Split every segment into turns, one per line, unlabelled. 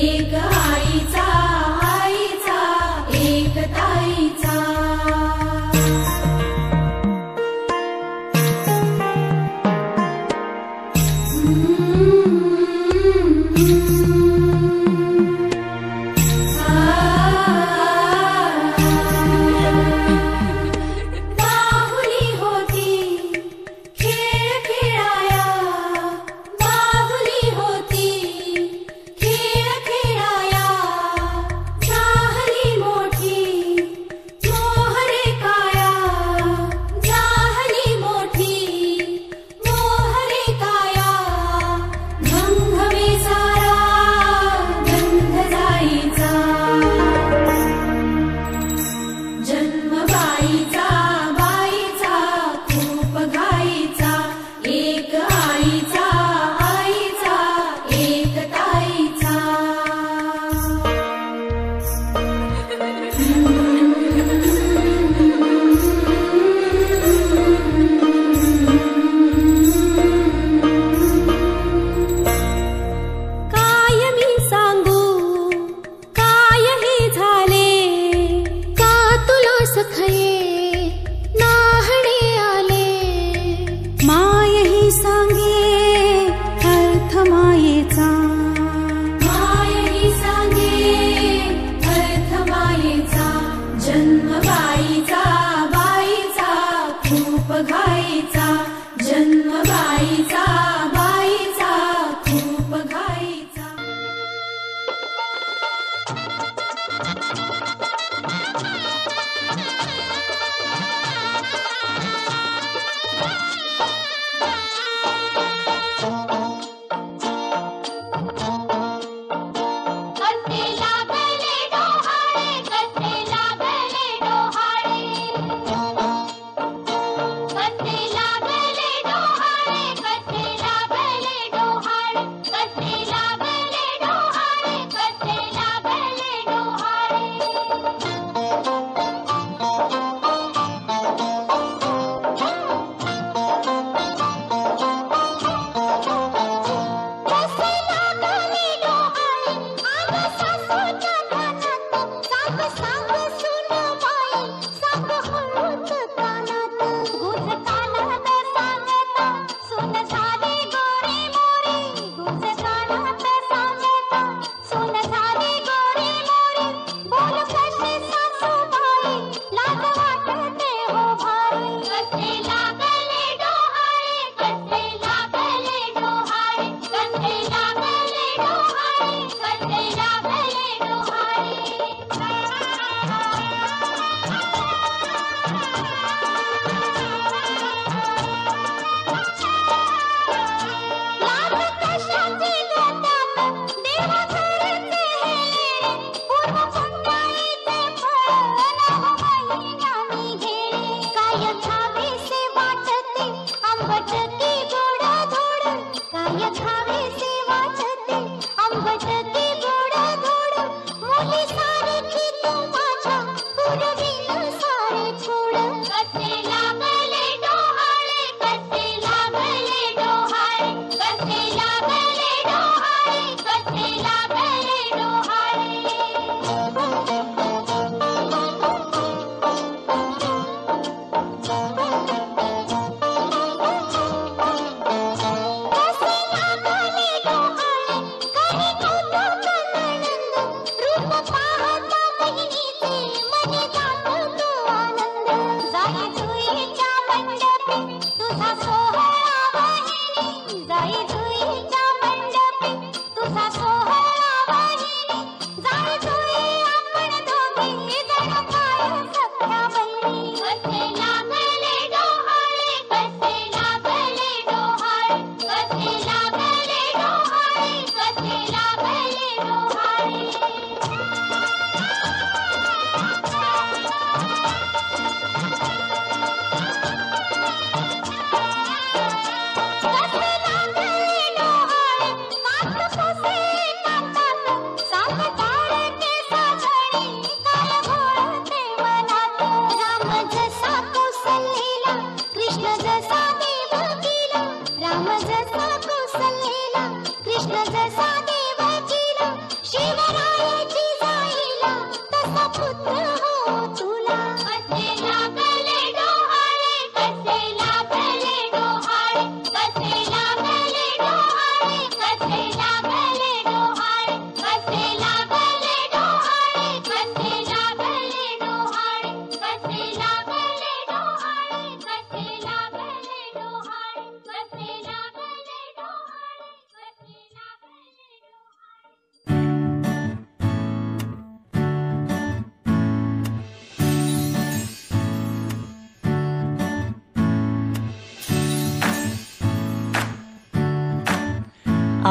एक आईचा आईचा एक ताईचा बाहुली होती खेळ खेळाया बाहुली होती खेळ खेळाया झाली मोठी मोहरे काया झाली मोठी मोहरे काया घमघमे सारा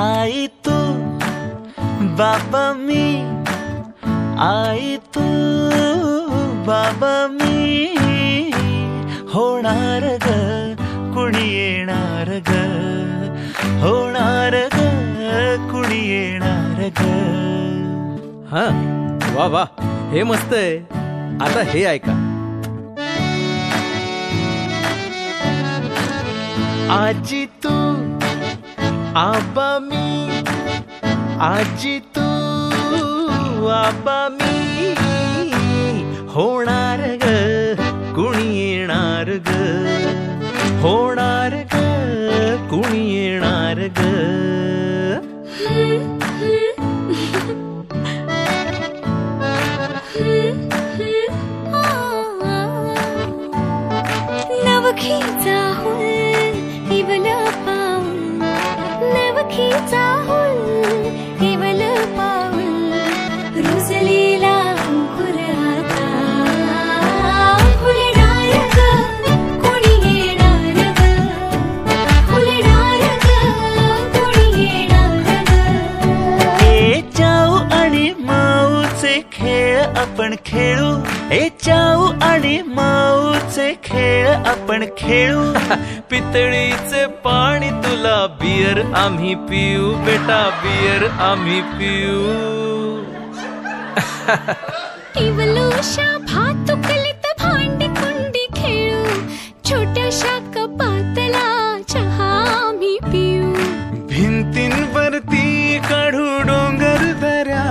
आई तू बाबा मी, आई तू बाबा मी, होणार ग कुणी येणार ग, होणार ग कुणी येणार ग.
हा वा वा, हे मस्त आहे. आता हे ऐका.
आजी तू आबा मी, आजी तू आबा मी, होणार ग कुणी येणार ग, होणार ग कुणी येणार ग.
नवखीचा हुल इवल पाऊल, नवखीचा हुल इवल पाऊल, रुजलेला अंकुर आता फुलणार ग कोणी येणार ग, फुलणार ग कोणी येणार ग.
ए चाऊ आणि माऊचे खेळ आपण खेळू, ए चाऊ आणि माऊचे खेळ आपण खेळू.
पितळीचे पाणी तुला, बियर आम्ही पिऊ बेटा, बियर आम्ही पिऊ.
इवलूशा भातुकलीत भांडी कुंडी खेळू, छोट्याशा कपातला चहा आम्ही पिऊ.
भिंतींवरती काढू डोंगर दऱ्या,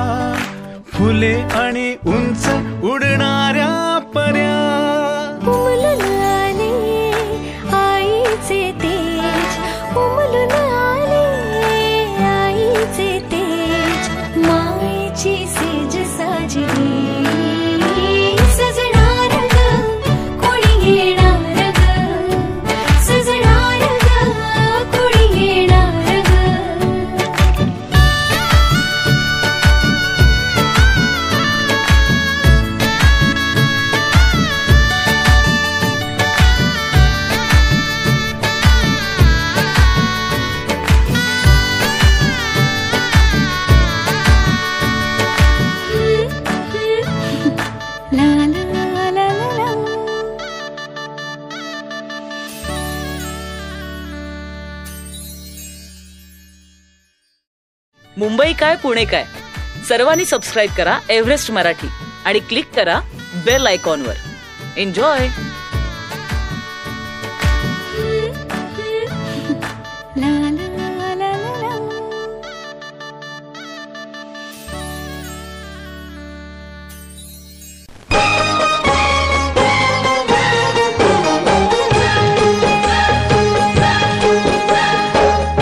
फुले आणि उंच उडणाऱ्या पर्या.
उमलून आले आईचे तेज, उमलून आले आईचे तेज, मायेची सेज साजली, सजणार ग कोणी येणार ग, सजणार ग कोणी येणार ग. ला ला ला ला ला.
मुंबई काय पुणे काय, सर्वांनी सबस्क्राईब करा एव्हरेस्ट मराठी आणि क्लिक करा बेल आयकॉनवर. एन्जॉय.
ला ला ला ला ला.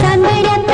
चांदण्यात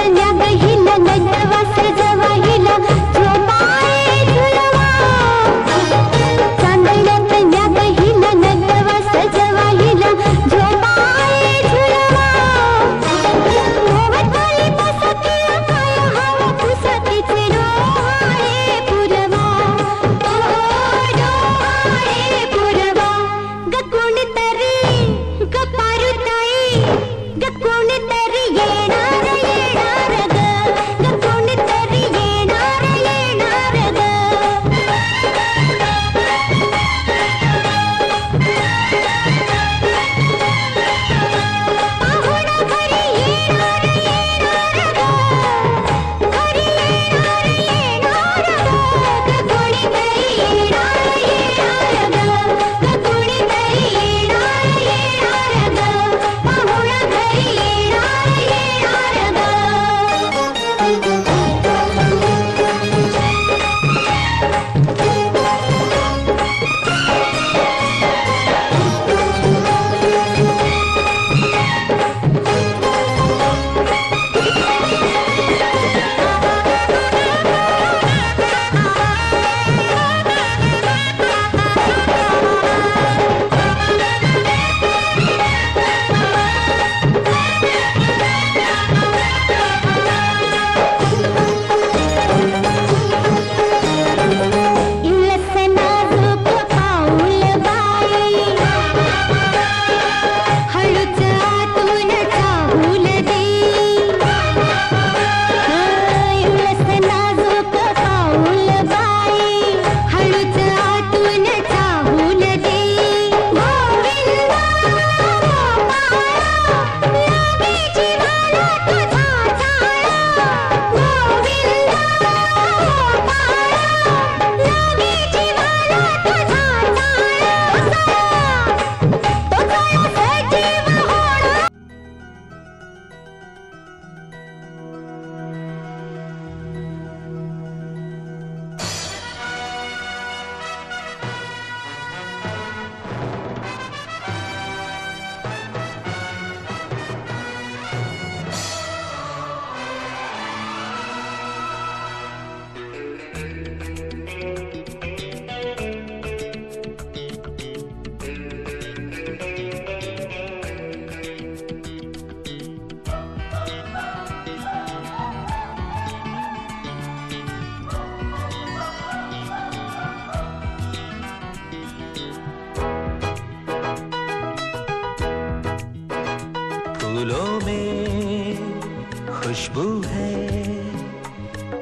खुशबू है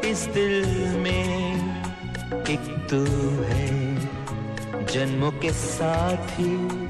इस दिल में, एक तू है जन्मों के साथी।